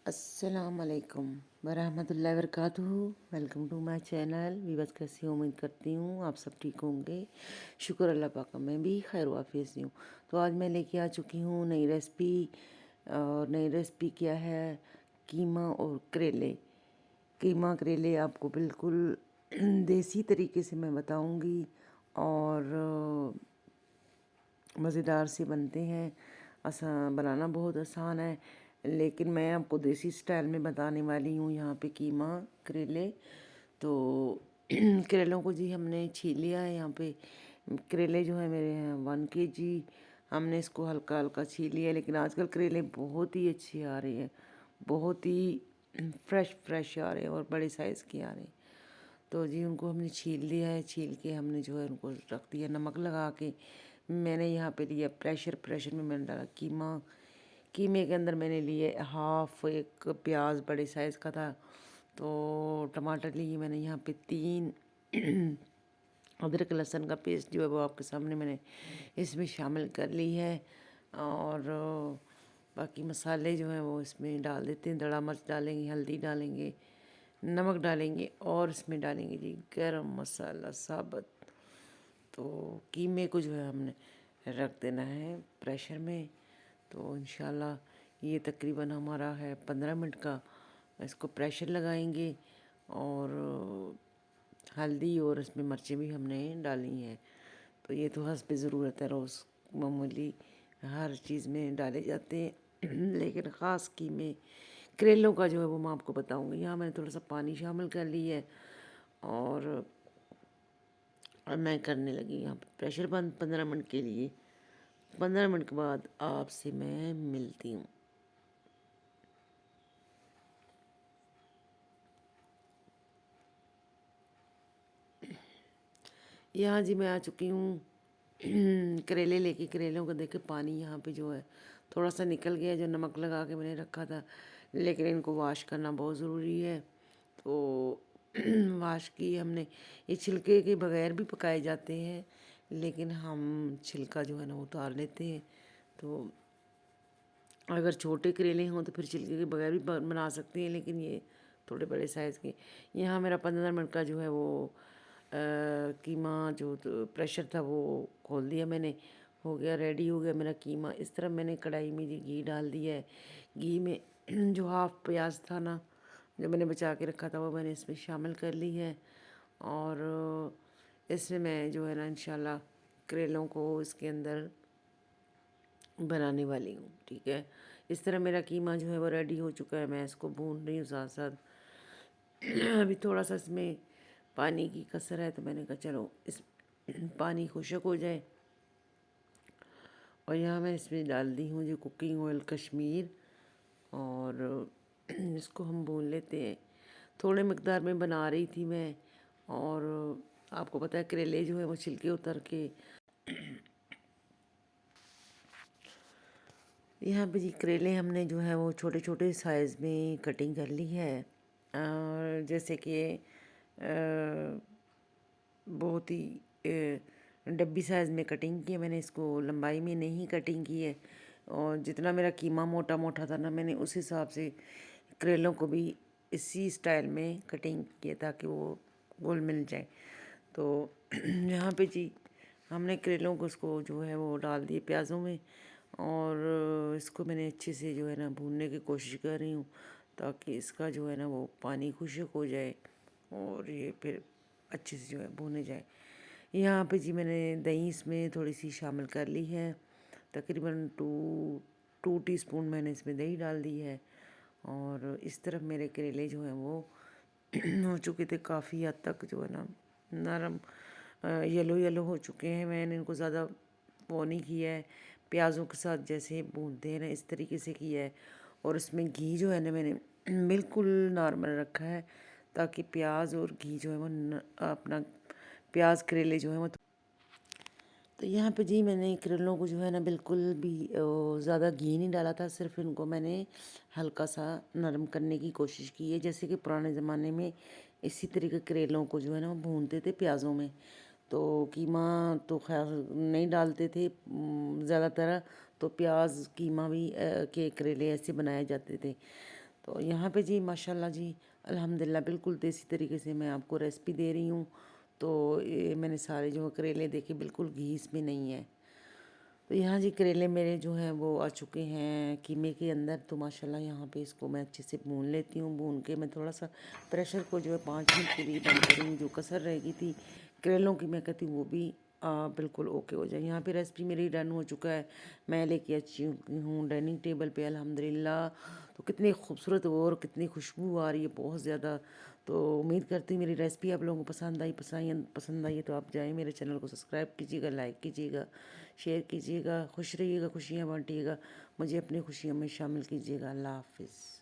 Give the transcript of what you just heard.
अस्सलामुअलैकुम वरहमतुल्लाहि वबरकातुहू। Welcome to my channel. Viewers कैसी हो? उम्मीद करती हूँ आप सब ठीक होंगे। शुक्र अल्लाह पाक का, मैं भी खैर वाफियत से हूँ। तो आज मैं लेके आ चुकी हूँ नई रेसिपी। और नई रेसिपी क्या है? कीमा और करेले। कीमा करेले आपको बिल्कुल देसी तरीके से मैं बताऊँगी और मज़ेदार से बनते हैं। बनाना बहुत आसान है, लेकिन मैं आपको देसी स्टाइल में बताने वाली हूँ। यहाँ पे कीमा करेले, तो करेलों को जी हमने छील लिया है। यहाँ पे करेले जो है मेरे हैं 1 kg। हमने इसको हल्का हल्का छील लिया है, लेकिन आजकल करेले बहुत ही अच्छे आ रहे हैं, बहुत ही फ्रेश फ्रेश आ रहे हैं और बड़े साइज़ के आ रहे हैं। तो जी उनको हमने छील लिया है। छील के हमने जो है उनको रख दिया नमक लगा के। मैंने यहाँ पे लिया प्रेशर में मैंने डाला कीमा। कीमे के अंदर मैंने लिए एक प्याज बड़े साइज़ का था। तो टमाटर लिए मैंने यहाँ पे 3। अदरक लहसुन का पेस्ट जो है वो आपके सामने मैंने इसमें शामिल कर ली है। और बाकी मसाले जो हैं वो इसमें डाल देते हैं। दड़ा मिर्च डालेंगे, हल्दी डालेंगे, नमक डालेंगे और इसमें डालेंगे जी गरम मसाला साबुत। तो कीमे को जो है हमने रख देना है प्रेशर में। तो इंशाल्लाह ये तकरीबन हमारा है 15 मिनट का। इसको प्रेशर लगाएंगे और हल्दी और इसमें मिर्चें भी हमने डाली हैं। तो ये तो हस्ब ज़रूरत है, रोज़ मामूली हर चीज़ में डाले जाते हैं लेकिन ख़ास कीमे करेलों का जो है वो मैं आपको बताऊंगी। यहाँ मैंने थोड़ा सा पानी शामिल कर लिया है और अब मैं करने लगी यहाँ पे प्रेशर बंद 15 मिनट के लिए। 15 मिनट के बाद आपसे मैं मिलती हूँ। यहाँ जी मैं आ चुकी हूँ। करेले लेके, करेलों को देखे पानी यहाँ पे जो है थोड़ा सा निकल गया, जो नमक लगा के मैंने रखा था। लेकिन इनको वॉश करना बहुत ज़रूरी है। तो वॉश की हमने। ये छिलके के बगैर भी पकाए जाते हैं, लेकिन हम छिलका जो है ना उतार लेते हैं। तो अगर छोटे करेले हों तो फिर छिलके के बगैर भी बना सकते हैं, लेकिन ये थोड़े बड़े साइज़ के। यहाँ मेरा 15 मिनट का जो है वो कीमा जो तो प्रेशर था वो खोल दिया मैंने। हो गया, रेडी हो गया मेरा कीमा। इस तरह मैंने कढ़ाई में जी घी डाल दिया है। घी में जो हाफ प्याज था ना, जो मैंने बचा के रखा था, वो मैंने इसमें शामिल कर ली है। और इसमें मैं जो है ना इंशाल्लाह करेलों को इसके अंदर बनाने वाली हूँ। ठीक है, इस तरह मेरा कीमा जो है वो रेडी हो चुका है। मैं इसको भून रही हूँ साथ साथ। अभी थोड़ा सा इसमें पानी की कसर है, तो मैंने कहा चलो इस पानी खुशक हो जाए। और यहाँ मैं इसमें डाल दी हूँ जो कुकिंग ऑयल कश्मीर, और इसको हम भून लेते हैं। थोड़े मकदार में बना रही थी मैं। और आपको पता है करेले जो है वो छिलके उतर के यहाँ पे जी करेले हमने जो है वो छोटे छोटे साइज़ में कटिंग कर ली है। और जैसे कि बहुत ही डब्बी साइज़ में कटिंग की है मैंने इसको, लंबाई में नहीं कटिंग की है। और जितना मेरा कीमा मोटा मोटा था ना, मैंने उस हिसाब से करेलों को भी इसी स्टाइल में कटिंग किया ताकि वो घुल मिल जाए। तो यहाँ पे जी हमने करेलों को उसको जो है वो डाल दिए प्याज़ों में। और इसको मैंने अच्छे से जो है ना भूनने की कोशिश कर रही हूँ, ताकि इसका जो है ना वो पानी खुश्क हो जाए और ये फिर अच्छे से जो है भुने जाए। यहाँ पे जी मैंने दही इसमें थोड़ी सी शामिल कर ली है। तकरीबन 2 टीस्पून मैंने इसमें दही डाल दी है। और इस तरफ मेरे करेले जो हैं वो हो चुके थे काफ़ी हद तक, जो है ना नरम येलो येलो हो चुके हैं। मैंने इनको ज़्यादा वो नहीं किया है, प्याज़ों के साथ जैसे भूनते हैं ना इस तरीके से किया है। और इसमें घी जो है ना मैंने बिल्कुल नॉर्मल रखा है, ताकि प्याज और घी जो है वो अपना प्याज करेले जो है वो। तो यहाँ पे जी मैंने करेलों को जो है ना बिल्कुल भी ज़्यादा घी नहीं डाला था, सिर्फ इनको मैंने हल्का सा नरम करने की कोशिश की है, जैसे कि पुराने ज़माने में इसी तरीके करेलों को जो है ना वो भूनते थे प्याज़ों में। तो कीमा तो खैर नहीं डालते थे ज़्यादातर। तो प्याज कीमा भी के करेले ऐसे बनाए जाते थे। तो यहाँ पे जी माशाल्लाह जी अल्हम्दुलिल्लाह बिल्कुल देसी तरीके से मैं आपको रेसिपी दे रही हूँ। तो ये मैंने सारे जो करेले देखे बिल्कुल घी इसमें नहीं है। तो यहाँ जी करेले मेरे जो हैं वो आ चुके हैं कीमे के अंदर। तो माशाल्लाह यहाँ पे इसको मैं अच्छे से भून लेती हूँ। भून के मैं थोड़ा सा प्रेशर को जो है 5 मिनट के लिए बंद करूँगी। जो कसर रह गई थी करेलों की मैं कहती हूँ वो भी बिल्कुल ओके हो जाए। यहाँ पे रेसिपी मेरी डन हो चुका है। मैं लेके अच्छी हूँ डाइनिंग टेबल पे अल्हम्दुलिल्लाह। तो कितनी खूबसूरत और कितनी खुशबू आ रही है बहुत ज़्यादा। तो उम्मीद करती हूँ मेरी रेसिपी आप लोगों को पसंद आई है तो आप जाएँ मेरे चैनल को सब्सक्राइब कीजिएगा, लाइक कीजिएगा, शेयर कीजिएगा। खुश रहिएगा, खुशियाँ बांटिएगा, मुझे अपनी खुशियों में शामिल कीजिएगा। अल्लाह हाफिज़।